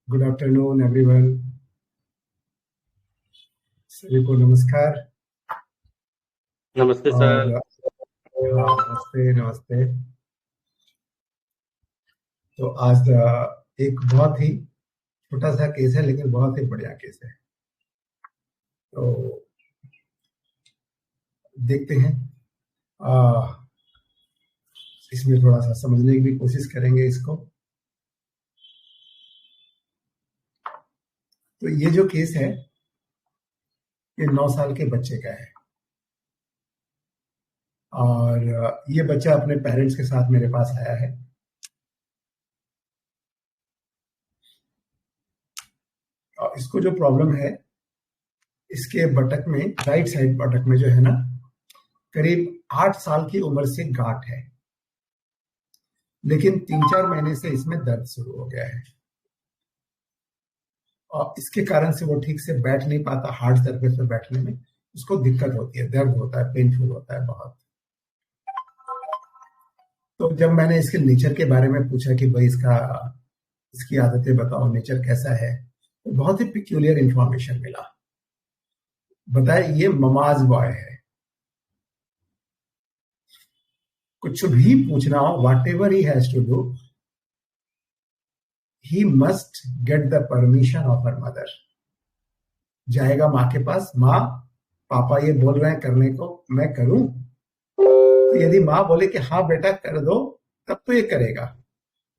Good afternoon everyone. सभी को नमस्कार। नमस्ते और सर। हाँ, नमस्ते नमस्ते। तो आज एक बहुत ही छोटा सा केस है, लेकिन बहुत ही बढ़िया केस है। तो देखते हैं। आ, इसमें थोड़ा सा समझने की भी कोशिश करेंगे इसको। तो ये जो केस है, ये 9 साल के बच्चे का है। और ये बच्चा अपने पेरेंट्स के साथ मेरे पास आया है। और इसको जो प्रॉब्लम है, इसके बटक में, राइट साइड बटक में जो है ना, करीब 8 साल की उम्र से गांठ है। लेकिन 3-4 महीने से इसमें दर्द शुरू हो गया है। और इसके कारण से वो ठीक से बैठ नहीं पाता। हार्ड सरफेस पर बैठने में उसको दिक्कत होती है, दर्द होता है, पेनफुल होता है बहुत। तो जब मैंने इसके नेचर के बारे में पूछा कि भाई इसकी आदतें बताओ, नेचर कैसा है, तो बहुत ही पिक्यूलियर इंफॉर्मेशन मिला। बताए ये ममाज बॉय है। कुछ भी पूछना हो, whatever he has to do, he must get the permission of her mother. जाएगा माँ के पास, माँ पापा ये बोल रहे हैं करने को, मैं करूं? तो यदि माँ बोले कि हाँ बेटा कर दो, तब तो ये करेगा।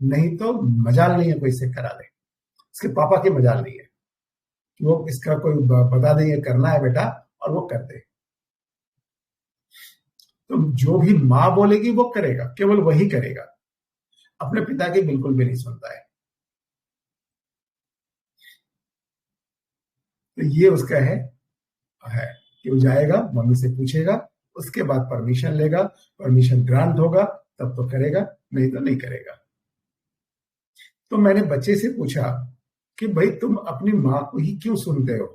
नहीं तो मजाल नहीं है कोई से करा ले। इसके पापा की मजाल नहीं है कि वो इसका कोई बता देंगे करना है बेटा और वो कर दे। तो जो भी माँ बोलेगी वो करेगा, केवल वही करेगा। अपने पिता की बिल्कुल भी नहीं सुनता है। तो ये उसका है कि वो जाएगा, मम्मी से पूछेगा, उसके बाद परमिशन लेगा। परमिशन ग्रांट होगा तब तो करेगा, नहीं तो नहीं करेगा। तो मैंने बच्चे से पूछा कि भाई तुम अपनी माँ को ही क्यों सुनते हो,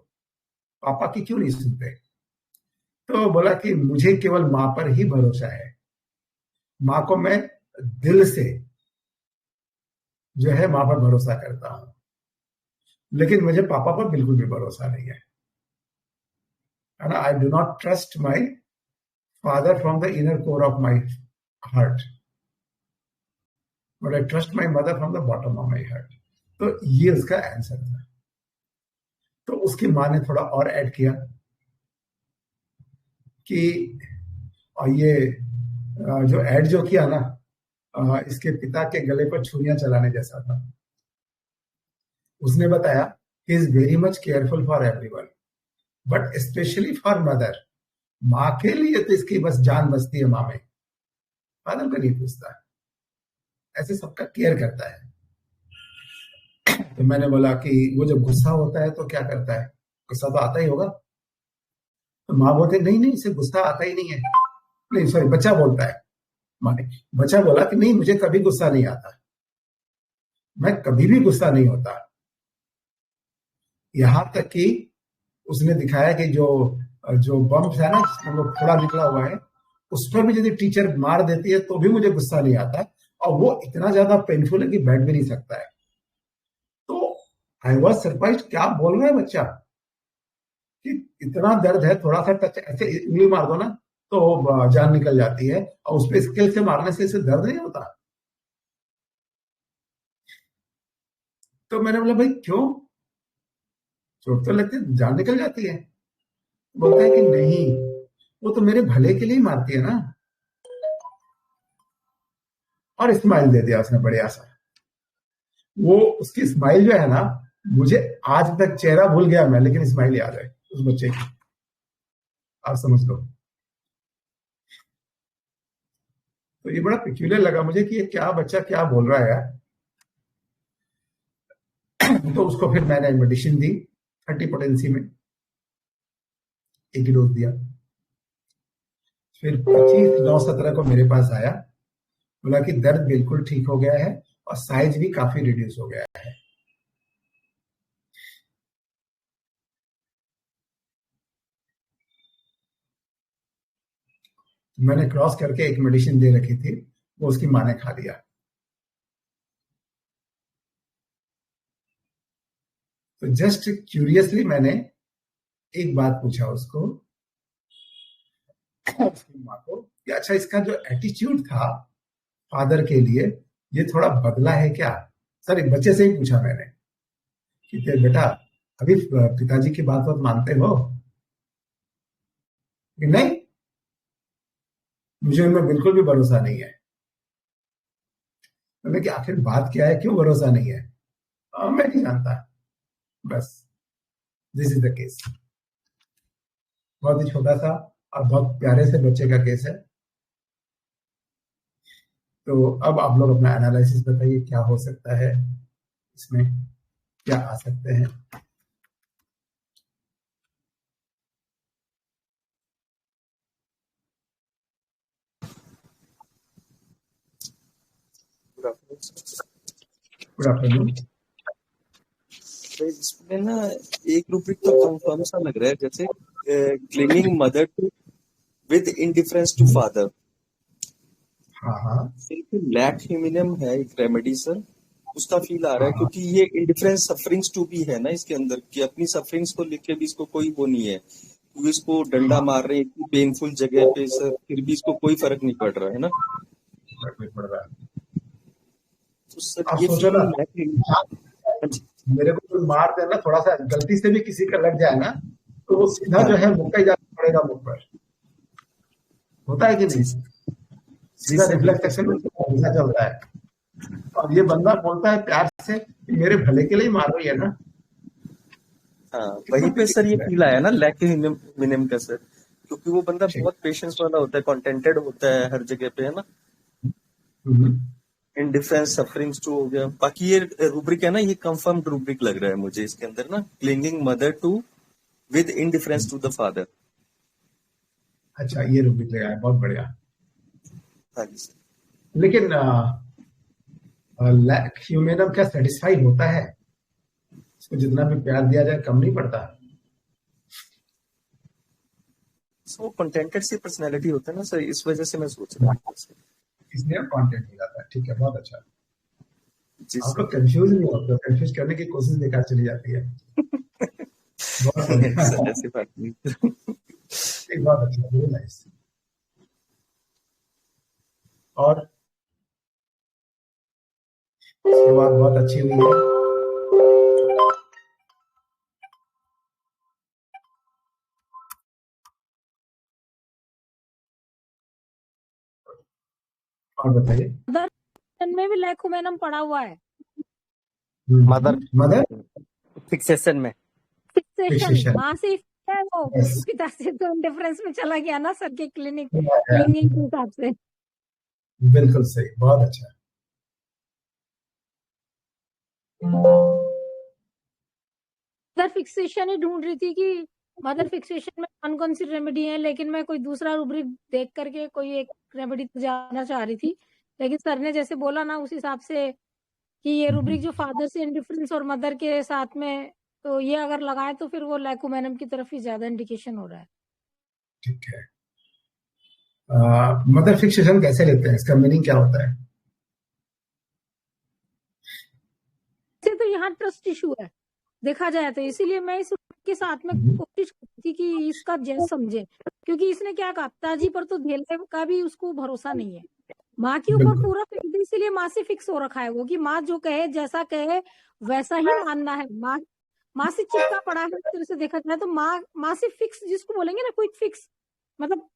पापा की क्यों नहीं सुनते? तो बोला कि मुझे केवल माँ पर ही भरोसा है। माँ को मैं दिल से जो है माँ पर भरोसा करता हूं, लेकिन मुझे पापा पर बिल्कुल भी भरोसा नहीं है। I do not trust my father from the inner core of my heart, but I trust my mother from the bottom of my heart. तो ये उसका आंसर था। तो उसकी माँ ने थोड़ा और ऐड किया कि, और ये जो ऐड जो किया ना, इसके पिता के गले पर छुरियां चलाने जैसा था। उसने बताया he is very much careful for everyone, but specially for mother. माँ के लिए तो इसकी बस जान बसती है माँ में, फादर को नहीं पूछता, ऐसे सबका केयर करता है। तो मैंने बोला कि वो जब गुस्सा होता है तो क्या करता है? गुस्सा तो आता ही होगा। तो माँ बोलते नहीं नहीं, इसे गुस्सा आता ही नहीं है। नहीं सॉरी, बच्चा बोलता है। माँ ने, बच्चा बोला कि नहीं मुझे कभी गुस्सा नहीं आता, मैं कभी भी गुस्सा नहीं होता। यहां तक कि उसने दिखाया कि जो जो बम्प है ना, जिसमें वो फोड़ा निकला हुआ है, उस पर भी यदि टीचर मार देती है तो भी मुझे गुस्सा नहीं आता। और वो इतना ज्यादा पेनफुल है कि बैठ भी नहीं सकता है। तो आई वॉज सरप्राइज, क्या बोल रहा है बच्चा कि इतना दर्द है, थोड़ा सा टच ऐसे उंगली मार दो ना तो जान निकल जाती है, और उस पर स्किल से मारने से इसे दर्द नहीं होता। तो मैंने बोला भाई क्यों, चोट तो लगती है, जान निकल जाती है। बोलता है कि नहीं, वो तो मेरे भले के लिए ही मारती है ना। और स्माइल दे दिया उसने बढ़िया सा। वो उसकी स्माइल जो है ना, मुझे आज तक चेहरा भूल गया मैं, लेकिन स्माइल याद है उस बच्चे की। आप समझ लो। तो ये बड़ा पिक्यूलियर लगा मुझे कि ये क्या बच्चा क्या बोल रहा है यार। तो उसको फिर मैंने मेडिसिन दी 30 पोटेंसी में, एक ही डोज दिया। फिर 25/9/17 को मेरे पास आया, बोला कि दर्द बिल्कुल ठीक हो गया है और साइज भी काफी रिड्यूस हो गया है। मैंने क्रॉस करके एक मेडिसिन दे रखी थी, वो उसकी माँ ने खा लिया। तो जस्ट क्यूरियसली मैंने एक बात पूछा उसको, उसकी माँ को, कि अच्छा इसका जो एटीट्यूड था फादर के लिए ये थोड़ा बदला है क्या? सर एक बच्चे से ही पूछा मैंने कि बेटा अभी पिताजी की बात मानते हो? कि नहीं, मुझे उनमें बिल्कुल भी भरोसा नहीं है। मैंने कि आखिर बात क्या है, क्यों भरोसा नहीं है? मैं नहीं जानता, बस दिस इज द केस। बहुत ही छोटा सा और बहुत प्यारे से बच्चे का केस है। तो अब आप लोग अपना एनालिसिस बताइए, क्या हो सकता है इसमें, क्या आ सकते हैं? Good afternoon. इसमें ना एक रूब्रिक तो कंफर्म सा लग रहा है, जैसे clinging mother to with indifference to father. हाँ हाँ लैक ह्यूमिनियम है एक रेमेडी सर, उसका फील आ रहा है, हाँ क्योंकि ये इंडिफरेंस सफरिंग्स टू भी है ना इसके अंदर, कि अपनी सफरिंग्स को लेके भी इसको कोई वो नहीं है, क्योंकि इसको डंडा हाँ, मार रहे हैं इतनी पेनफुल जगह पे सर, फिर भी इसको कोई फर्क नहीं पड़ रहा है ना। फर्क नहीं पड़ रहा है। तो सर आप ये सोचो ना, फीलिंग लैक। मेरे को कोई मार देना, थोड़ा सा गलती से भी किसी का लग जाए ना, तो वो सीधा हाँ जो है मुक्का ही जाना पड़ेगा मुख पर। होता है कि जी नहीं? जी सीधा सर, रिफ्लेक्स बिल्कुल एक्शन में सर। गुस्सा चलता है। और ये बंदा बोलता है प्यार से कि मेरे भले के लिए मार रही है ना। हाँ कितना वहीं पे सर ये ब्यूटीफुल है। फील आया ना लैक मिनिमम का सर, क्योंकि वो बंदा ठीक। बहुत पेशेंस वाला होता है, कॉन्टेंटेड होता है हर जगह पे, है ना। हम्म, इंडिफरेंस सफरिंग्स टू हो गया, बाकी ये रूब्रिक है ना, ये कंफर्म्ड रूब्रिक लग रहा है मुझे इसके अंदर ना, clinging mother to with indifference to the father. अच्छा ये रूबिक लगा है, बहुत बढ़िया। हाँ जी सर। लेकिन लैक ह्यूमेनम क्या सेटिस्फाई होता है? इसको जितना भी प्यार दिया जाए कम नहीं पड़ता। So, वो कंटेंटेड सी पर्सनैलिटी होता है ना सर, इस वजह से मैं सोच रहा हूँ सर। इसलिए कंटेंट हो जाता है। ठीक है, बहुत अच्छा। जी आप सर। लोग कंफ्यूज नहीं होते, कंफ्यूज करने की कोशिश बेकार चली जाती है। बहुत नहीं बढ़िया। सर, ऐसी बात नहीं। एक बहुत अच्छा, वेरी नाइस। और शुरुआत बहुत अच्छी हुई है। और बताइए। मदर में भी लैकुमेनम पड़ा हुआ है। मदर मदर फिक्सेशन में फिक्सेशन फिक्सेशन। माँ से है वो, यस, पिता से तो डिफरेंस में चला गया ना सर के क्लिनिक क्लिंगिंग के हिसाब से। बिल्कुल सही, बहुत अच्छा। मदर फिक्सेशन ही ढूंढ रही थी कि मदर फिक्सेशन में कौन कौन सी रेमेडी है, लेकिन मैं कोई दूसरा रूब्रिक देख करके कोई एक रेमेडी जाना चाह रही थी, लेकिन सर ने जैसे बोला ना उस हिसाब से कि ये रूब्रिक जो फादर से इंडिफरेंस और मदर के साथ में, तो ये अगर लगाए तो फिर वो लैकुमेनम की तरफ ही ज्यादा इंडिकेशन हो रहा है। ठीक है। मदर फिक्सेशन कैसे लेते हैं, इसका मीनिंग क्या होता है? से तो यहाँ ट्रस्ट इशू है देखा जाए तो, इसीलिए मैं इस के साथ में कोशिश करती थी कि इसका जज समझे, क्योंकि इसने क्या कहा पिताजी पर तो धेले का भी उसको भरोसा नहीं है, माँ के ऊपर बिल्कुल पूरा फेंक दे, इसीलिए माँ से फिक्स हो रखा है वो कि माँ जो कहे जैसा कहे वैसा ही मानना है। माँ से चिपका पड़ा है, एक तरह से देखा जाए तो माँ से फिक्स जिसको बोलेंगे ना, क्विक फिक्स, मतलब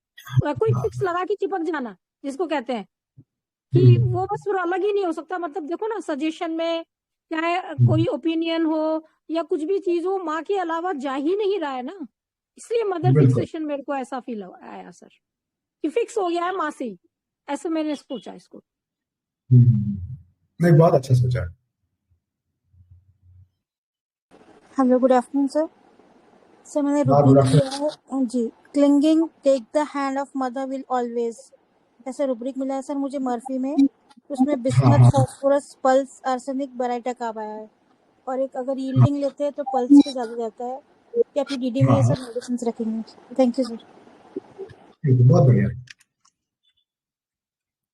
क्विक फिक्स लगा के चिपक जाना जिसको कहते हैं, कि वो बस फिर अलग ही नहीं हो सकता। मतलब देखो ना सजेशन में, चाहे कोई ओपिनियन हो या कुछ भी चीज हो, माँ के अलावा जा ही नहीं रहा है ना, इसलिए मदर बिल्कुल। फिक्सेशन मेरे को ऐसा फील आया सर कि फिक्स हो गया है माँ से ही, ऐसे मैंने सोचा इसको। नहीं, बहुत अच्छा सोचा। Hello good afternoon sir. Sir मैंने हाँ, गुड रुब्रिक आफ्टरनून। लिया है जी, clinging take the hand of mother will always, ऐसा रुब्रिक मिला है सर मुझे मर्फी में। उसमें हाँ बिस्मथ, हाँ फास्फोरस, पल्स, आर्सेनिक, बेराइटा कब आया है, और एक अगर यील्डिंग लेते हैं तो पल्स पे ज्यादा जाता है, कि अपनी डीडी में हाँ ये हाँ, सब मेडिसिन रखेंगे। Thank you sir. ठीक है, बहुत बढ़िया।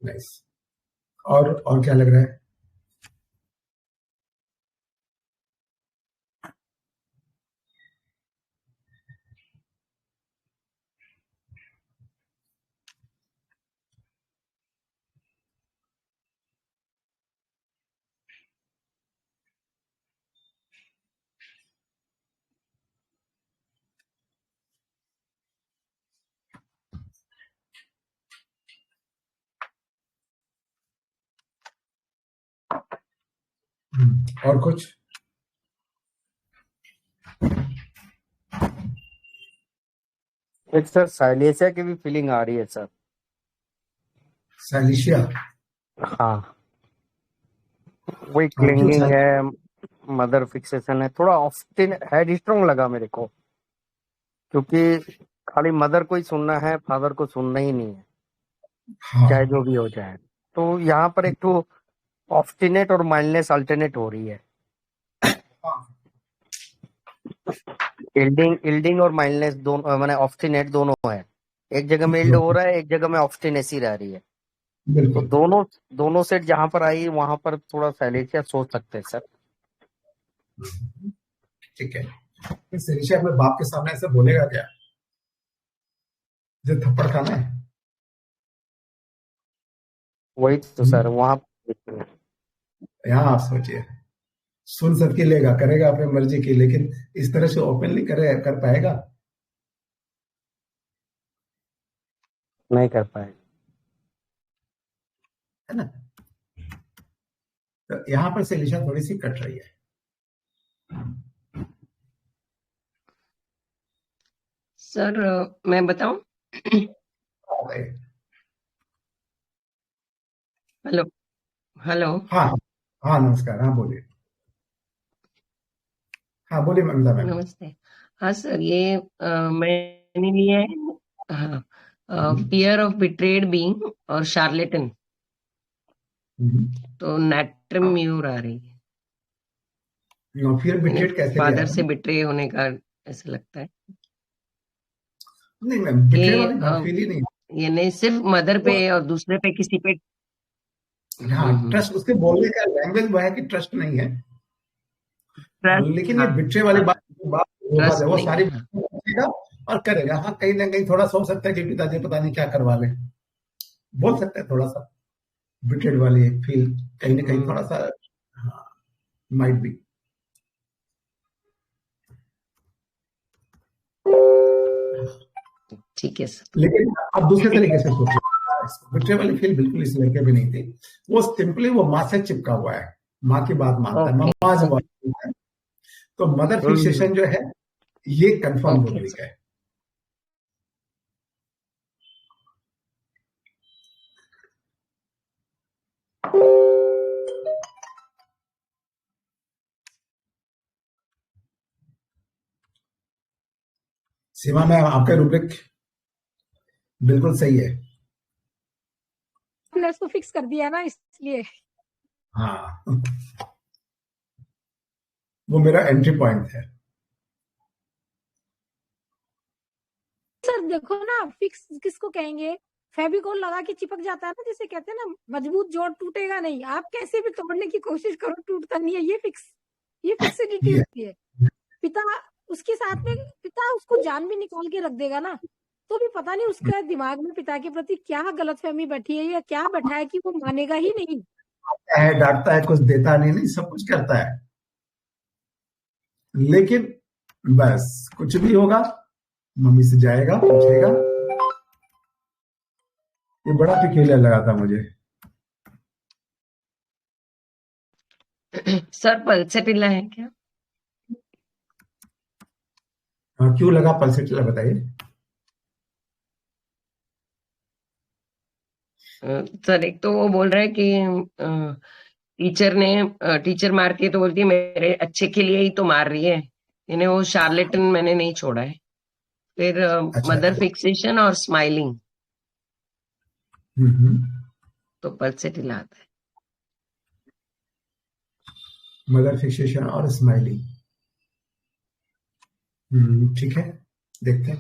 नाइस। और क्या लग रहा है? और कुछ? एक सर साइलेशिया की भी फीलिंग आ रही है सर। साइलिशिया? हाँ, वही हाँ, क्यों क्लिंगिंग साइल? है, मदर फिक्सेशन है, थोड़ा ऑफ्टिन हेड स्ट्रॉन्ग लगा मेरे को, क्योंकि खाली मदर को ही सुनना है, फादर को सुनना ही नहीं है, चाहे हाँ, जो भी हो जाए। तो यहाँ पर एक तो ऑफ्टिनेट और माइल्डनेस अल्टरनेट हो रही है। हाँ, इल्डिंग और माइल्डनेस दोनों, माने ऑफ्टिनेट दोनों है। एक जगह में इल्ड हो रहा है, एक जगह में ऑफ्टिनेस ही रह रही है। तो बिल्कुल दोनों सेट जहां पर आई वहां पर थोड़ा साइलेशिया सोच सकते हैं सर। ठीक है। फिर साइलिशिया अपने बाप के सामने ऐसे बोलेगा क्या जो थप्पड़ खाना है? वही तो सर वहां। यहाँ आप सोचिए, सुन सबकी लेगा, करेगा अपनी मर्जी की, लेकिन इस तरह से ओपनली कर पाएगा? नहीं कर पाए। है ना? तो यहाँ पर साइलिशिया थोड़ी सी कट रही है। सर मैं बताऊं? Hello hello. हाँ हाँ, नमस्कार। हाँ बोलिए। हाँ बोलिए ममता मैम। नमस्ते। हाँ सर, ये मैंने लिया है। हाँ, फियर ऑफ बिट्रेड बीइंग और शार्लेटन। तो नैट्रम म्यूर आ रही है, फिर बिट्रेड कैसे लिया फादर है? से बिट्रे होने का ऐसा लगता है नहीं मैम, बिट्रे वाली कि फील ही नहीं। ये नहीं सिर्फ मदर पे और दूसरे पे किसी पे। हाँ, ट्रस्ट, उसके बोलने का लैंग्वेज वो है कि ट्रस्ट नहीं है। ट्रस्ट, लेकिन ये हाँ बिट्रे वाली हाँ, बात, वो बात है, ट्रस्ट वो नहीं सारी है। हाँ। करेगा और करेगा। हाँ, कहीं ना कहीं थोड़ा सा हो सकता है कि पिताजी पता नहीं क्या करवा ले, बोल सकते हैं थोड़ा सा बिट्रेड वाली एक फील, कहीं ना कहीं थोड़ा सा। हाँ, माइट बी। ठीक है सर। लेकिन आप दूसरे तरीके से सोचिए, बिट्रे वाली फील बिल्कुल इस लड़के में नहीं थी। वो सिंपली वो माँ से चिपका हुआ है, माँ की बात मानता है, ओके। मम्मा जब है। तो मदर फिक्सेशन जो है ये कंफर्म ओके रूब्रिक है। सीमा मैम, आपका रूब्रिक बिल्कुल सही है। हमने उसको फिक्स कर दिया ना, इसलिए। हाँ, वो मेरा एंट्री पॉइंट है। सर देखो ना, फिक्स किसको कहेंगे? फेविकोल लगा के चिपक जाता है ना, जिसे कहते हैं ना मजबूत जोड़, टूटेगा नहीं। आप कैसे भी तोड़ने की कोशिश करो, टूटता नहीं है। ये फिक्सिडिटी ये होती है। पिता उसके साथ में, पिता उसको जान भी निकाल के रख देगा ना, तो भी पता नहीं उसका दिमाग में पिता के प्रति क्या गलतफहमी बैठी है या क्या बैठा है कि वो मानेगा ही नहीं। है, डांटता है, कुछ देता नहीं, नहीं सब कुछ करता है, लेकिन बस कुछ भी होगा मम्मी से जाएगा, पूछेगा। ये बड़ा पिक्यूलियर लगा था मुझे। सर पल्सेटिला है क्या? हाँ, क्यों लगा पल्सेटिला, बताइए। सर एक तो वो बोल रहा है कि टीचर मारती है तो बोलती है मेरे अच्छे के लिए ही तो मार रही है, यानी वो शार्लेटन मैंने नहीं छोड़ा है। फिर अच्छा। मदर फिक्सेशन और स्माइलिंग, हम्म। तो पल्सेटिला आता है। मदर फिक्सेशन और स्माइलिंग, ठीक है, देखते हैं।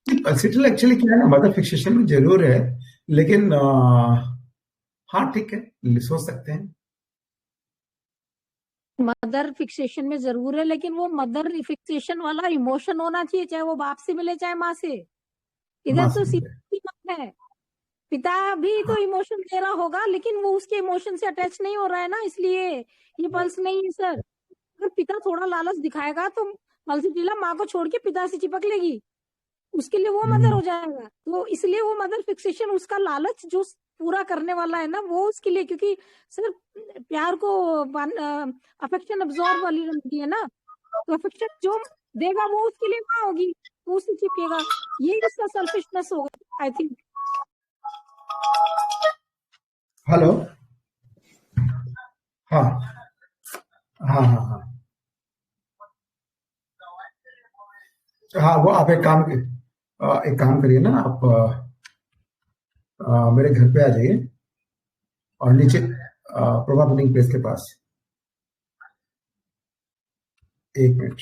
पल्सेटिला एक्चुअली क्या है ना, मदर फिक्सेशन में जरूर है, लेकिन हाँ ठीक है, सोच सकते हैं। मदर फिक्सेशन में जरूर है, लेकिन वो मदर फिक्सेशन वाला इमोशन होना चाहिए, चाहे वो बाप से मिले चाहे माँ से। इधर माँ तो से मिले। सीधी बात है, पिता भी तो इमोशन दे रहा होगा, लेकिन वो उसके इमोशन से अटैच नहीं हो रहा है ना, इसलिए ये पल्स नहीं है सर। अगर पिता थोड़ा लालच दिखाएगा तो पल्सेटिला माँ को छोड़ के पिता से चिपक लेगी। उसके लिए वो मदर हो जाएगा। तो इसलिए वो मदर फिक्सेशन, उसका लालच जो पूरा करने वाला है ना, वो उसके लिए, क्योंकि सर प्यार को अफेक्शन अब्सॉर्ब वाली लड़की है ना, तो अफेक्शन जो देगा वो उसके लिए माँ होगी, वो उससे चिपकेगा। ये उसका सेल्फिशनेस होगा आई थिंक। हेलो। हाँ हाँ हाँ हाँ हाँ, वो आप एक काम करिए ना, आप मेरे घर पे आ जाइए और नीचे प्रभा बिल्डिंग प्लेस के पास। एक मिनट।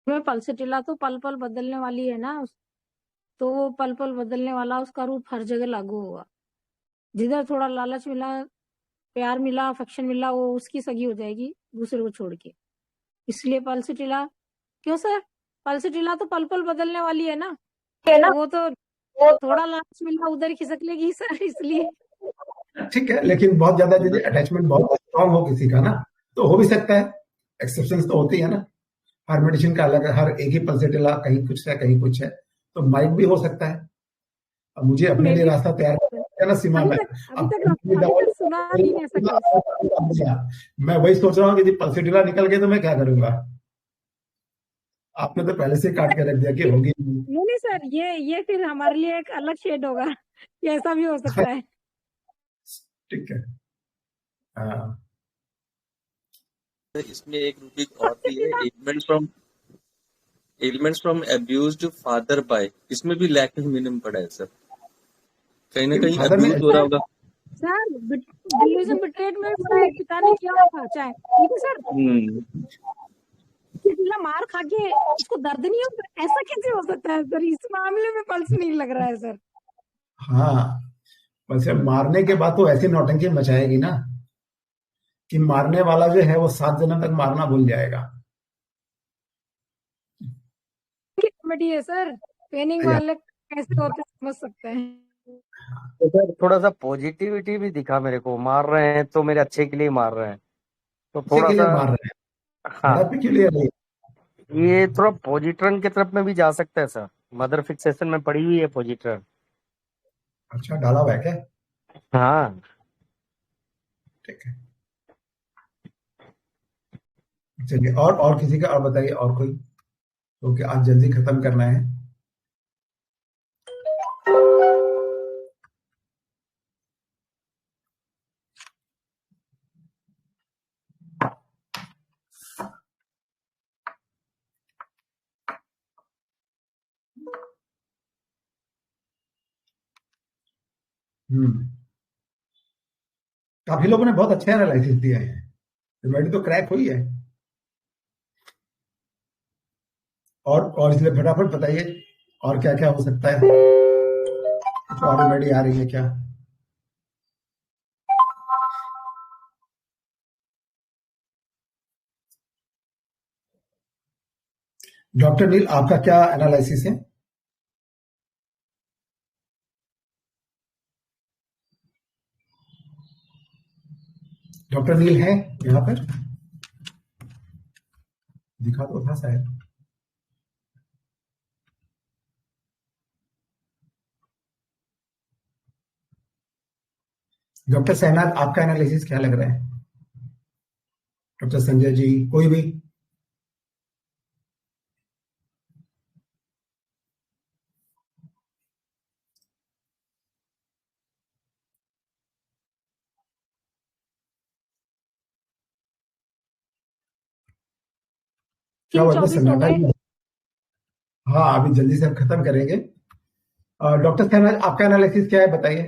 में पल्सटिला तो पल पल बदलने वाली है ना, तो वो पल पल बदलने वाला उसका रूप हर जगह लागू होगा। जिधर थोड़ा लालच मिला, प्यार मिला, अफेक्शन मिला, वो उसकी सगी हो जाएगी दूसरे को छोड़ के। इसलिए पल्सटिला, क्यों सर, पल्सटिला तो पल पल बदलने वाली है ना, वो तो थोड़ा लालच मिला उधर खिसक लेगी सर, इसलिए। ठीक है, लेकिन बहुत ज्यादा यदि अटैचमेंट बहुत स्ट्रांग हो किसी का ना, तो हो भी सकता है। एक्सेप्शंस तो होती है ना, हर मेडिसिन का अलग है, हर एक ही पल्सेटिला कहीं कुछ है कहीं कुछ है, तो माइट भी हो सकता है। अब मुझे अपने लिए रास्ता तैयार करना है ना सीमा में। अभी तक सुना नहीं ऐसा केस। मैं वही सोच रहा हूँ कि यदि पल्सेटिला निकल गए तो मैं क्या करूंगा। आपने तो पहले से काट के रख दिया कि होगी। नहीं सर, ये फिर हमारे लिए एक अलग शेड होगा, ये ऐसा भी हो सकता है। ठीक है। इसमें एक रूब्रिक और भी है, elements from abused father bye, इसमें भी लैकिंग मिनिमम पड़ा है सर, कहीं ना कहीं अब्यूज हो रहा होगा सर। डिल्यूजन बिट्रेट में पिता ने किया होगा चाहे, ठीक है सर। कितना मार खा के उसको दर्द नहीं होता, ऐसा कैसे हो सकता है सर? इस मामले में पल्स नहीं लग रहा है सर। हाँ, वैसे मारने के बाद तो ऐसी नौटंकी मचाएगी ना कि मारने वाला जो है वो 7 जन्म तक मारना भूल जाएगा। कॉमेडी है सर, पेनिंग वाले कैसे होते समझ सकते हैं। तो सर थोड़ा सा पॉजिटिविटी भी दिखा मेरे को, मार रहे हैं तो मेरे अच्छे के लिए मार रहे हैं, तो थोड़ा सा मार रहे हैं। हाँ, पेक्यूलियर है। ये थोड़ा पॉजिट्रन की तरफ में भी जा सकता है सर। मदर फिक्सेशन में पड़ी हुई है पॉजिट्रन। अच्छा, डाला हुआ है क्या? हाँ ठीक है, चलिए। और किसी का और बताइए, और कोई, क्योंकि आज जल्दी खत्म करना है। काफी लोगों ने बहुत अच्छे एनालिसिस दिए हैं, रेमेडी तो क्रैक हुई है। और इसलिए फटाफट बताइए और क्या क्या हो सकता है, कुछ और रेमेडी आ रही है क्या? डॉक्टर नील, आपका क्या एनालिसिस है? डॉक्टर नील है यहाँ पर? दिखा तो था शायद। डॉक्टर सहनाज, आपका एनालिसिस क्या लग रहा है? डॉक्टर संजय जी, कोई भी? क्या हुआ, सन्नाटा ही? हाँ, अभी जल्दी से हम खत्म करेंगे। डॉक्टर सहनाज, आपका एनालिसिस क्या है, बताइए।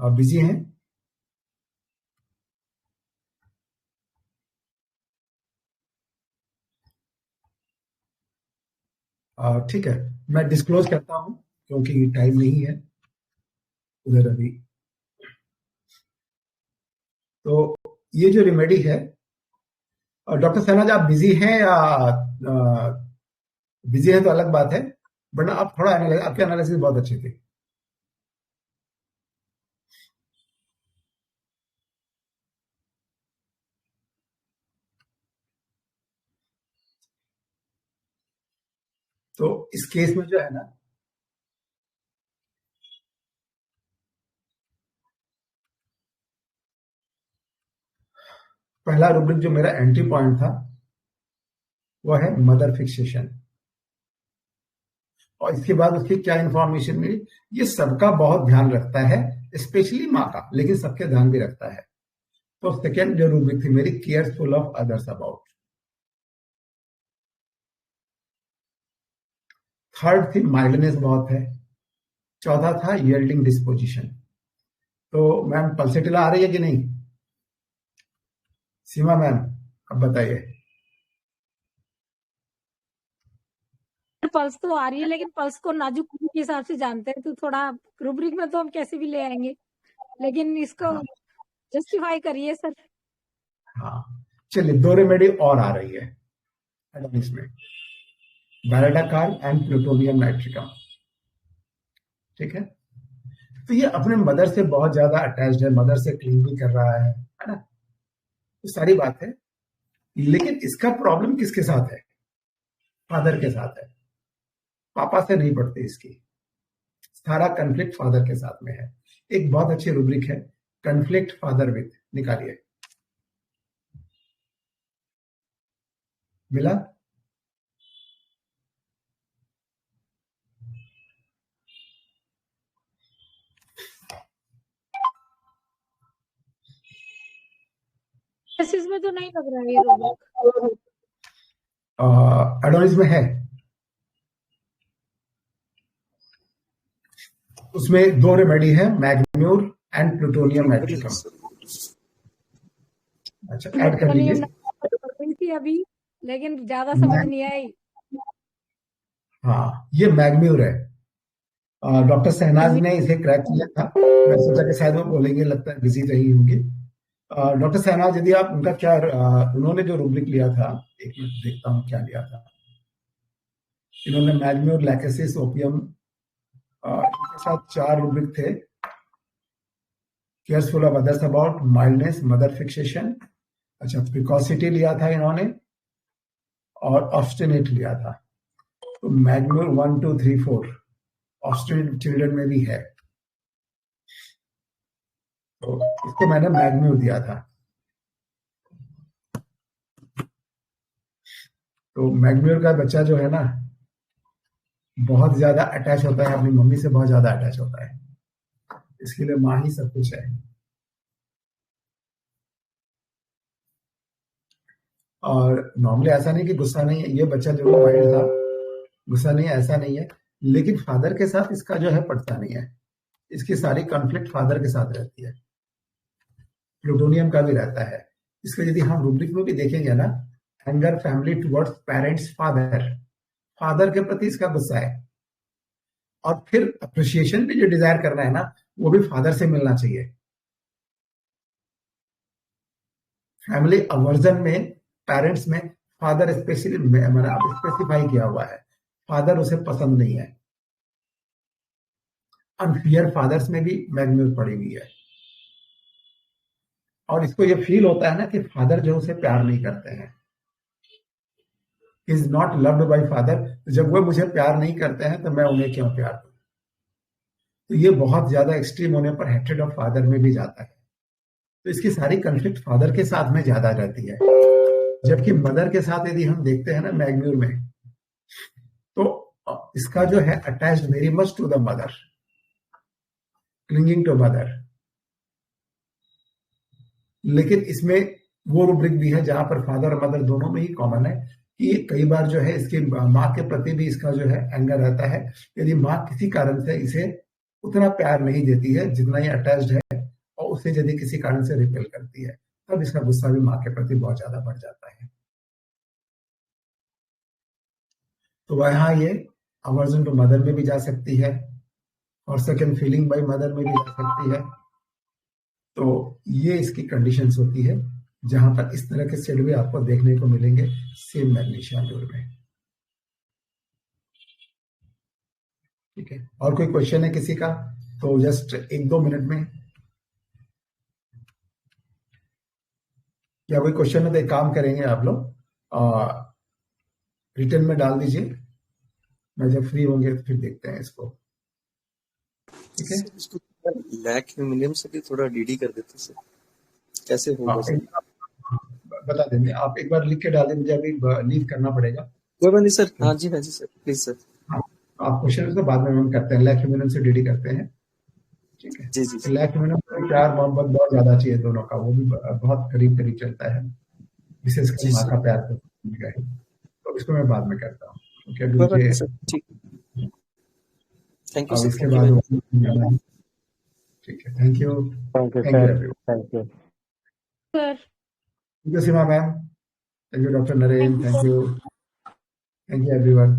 आप बिजी हैं? ठीक है, मैं डिस्क्लोज करता हूं क्योंकि टाइम नहीं है उधर अभी। तो ये जो रेमेडी है, डॉक्टर शहनाज आप बिजी हैं या बिजी है तो अलग बात है, वरना आप थोड़ा आपके एनालिसिस बहुत अच्छे थे। तो इस केस में जो है ना, पहला रूब्रिक जो मेरा एंट्री पॉइंट था वो है मदर फिक्सेशन, और इसके बाद उसकी क्या इंफॉर्मेशन मिली, ये सबका बहुत ध्यान रखता है, स्पेशली माँ का, लेकिन सबके ध्यान भी रखता है। तो सेकेंड जो रूब्रिक थी मेरी, careful of others about. Third थी माइल्डनेस बहुत है। चौथा था यील्डिंग डिस्पोजिशन। तो मैम पल्सेटिला आ रही है कि नहीं? सीमा मैम अब बताइए। पल्स तो आ रही है, लेकिन पल्स को नाजुक के हिसाब से जानते हैं, तो थोड़ा रूब्रिक में तो हम कैसे भी ले आएंगे, लेकिन इसको जस्टिफाई करिए सर। हाँ चलिए, 2 रेमेडी और आ रही है एडोनिस में, बैलेडाकार्ड एंड प्लूटोनियम नाइट्रिकम। ठीक है, तो ये अपने मदर से बहुत ज्यादा अटैच्ड है, मदर से क्लीन भी कर रहा है ना, तो सारी बात है। लेकिन इसका प्रॉब्लम किसके साथ है? फादर के साथ है, पापा से नहीं पड़ती इसकी। सारा कन्फ्लिक्ट फादर के साथ में है। एक बहुत अच्छी रूब्रिक है, कन्फ्लिक्ट फादर विथ, निकालिए। मिला? केसेस में तो नहीं लग रहा है ये रूब्रिक। एडोनिस में है, उसमें 2 रेमेडी है, मैग्म्यूर एंड प्लूटोनियम नाइट्रिकम। अच्छा, ऐड कर लीजिए। थी अभी, लेकिन ज्यादा समझ नहीं आई। हाँ, ये मैग्म्यूर है। डॉक्टर शहनाज ने इसे क्रैक किया था, मैं सोचा कि शायद वो बोलेंगे, लगता है बिजी रही होंगी। डॉक्टर शहनाज, यदि आप उनका क्या, उन्होंने जो रूब्रिक लिया था, एक मिनट देखता हूँ क्या लिया था इन्होंने। मैग्म्यूर, लैकेसिस, ओपियम, इनके साथ 4 रूब्रिक थे। Careful of others about, mildness, mother fixation, अच्छा प्रिकॉसिटी लिया था इन्होंने, और ऑब्स्टिनेट लिया था। तो मैग्म्यूर 1, 2, 3, 4 ऑब्स्टिनेट चिल्ड्रन में भी है, तो इसको मैंने मैग्म्यूर दिया था। तो मैग्म्यूर का बच्चा जो है ना, बहुत ज्यादा अटैच होता है अपनी मम्मी से, बहुत ज्यादा अटैच होता है, इसके लिए माँ ही सब कुछ है। और नॉर्मली ऐसा नहीं कि गुस्सा नहीं है, ये बच्चा जो वाइल्ड था, गुस्सा नहीं है ऐसा नहीं है, लेकिन फादर के साथ इसका जो है पड़ता नहीं है, इसकी सारी कॉन्फ्लिक्ट फादर के साथ रहती है। प्लूटोनियम का भी रहता है। इसको यदि हम रूब्रिक में भी देखेंगे ना, anger family towards parents father, father के प्रति इसका गुस्सा है। और फिर अप्रिशिएशन भी जो डिजायर करना है ना, वो भी फादर से मिलना चाहिए। फैमिली अवर्जन में, पेरेंट्स में फादर स्पेशली मैंने स्पेसिफाई किया हुआ है, फादर उसे पसंद नहीं है। अनफियर फादर्स में भी मैग्म्यूर पड़ी हुई है, और इसको ये फील होता है ना कि फादर जो उसे प्यार नहीं करते हैं, is not loved by father. जब वो मुझे प्यार नहीं करते हैं तो मैं उन्हें क्यों प्यार दूं? तो ये बहुत ज्यादा एक्सट्रीम होने पर हेट्रेड ऑफ फादर में भी जाता है। तो इसकी सारी कंफ्लिक्ट फादर के साथ में ज्यादा रहती है, जबकि मदर के साथ यदि हम देखते हैं ना मैग्म्यूर में, तो इसका जो है attached very much to the mother, clinging to mother. लेकिन इसमें वो रूब्रिक भी है जहां पर फादर और मदर दोनों में ही कॉमन है कि कई बार जो है इसके माँ के प्रति भी इसका जो है एंगर रहता है। यदि माँ किसी कारण से इसे उतना प्यार नहीं देती है जितना ये अटैच्ड है, और उसे यदि किसी कारण से रिपेल करती है तब इसका गुस्सा भी माँ के प्रति बहुत ज्यादा बढ़ जाता है। तो वहाँ ये अवर्जन टू मदर में भी जा सकती है और सेकंड फीलिंग बाय मदर में भी जा सकती है। तो ये इसकी कंडीशंस होती है जहां पर इस तरह के शेड भी आपको देखने को मिलेंगे सेम मैग्नीशिया ल्यूर में। ठीक है, और कोई क्वेश्चन है किसी का तो जस्ट 1-2 मिनट में, या कोई क्वेश्चन है तो एक काम करेंगे आप लोग रिटर्न में डाल दीजिए, मैं जब फ्री होंगे फिर देखते हैं इसको। ठीक है, इसको लैक ह्यूमिलियम से भी थोड़ा डीडी कर देते सर, कैसे होगा सर? बता देंगे, आप एक बार लिख के डाल दें, मुझे अभी लीव करना पड़ेगा। कोई बात नहीं सर, हाँ जी सर, प्लीज सर। हाँ, आप क्वेश्चन तो बाद में हम करते हैं, लैक ह्यूमिलियम से डीडी करते हैं। ठीक है जी जी लैक ह्यूमिलियम से प्यार मोहब्बत बहुत ज्यादा चाहिए दोनों का, वो भी बहुत करीब करीब चलता है, विशेषकर माँ का प्यार तो इसको मैं बाद में करता हूँ। ठीक, थैंक यू अब सर। इसके बाद ठीक है, thank you sir, thank you sir. Seema ma'am, thank you doctor Naren, thank you everyone.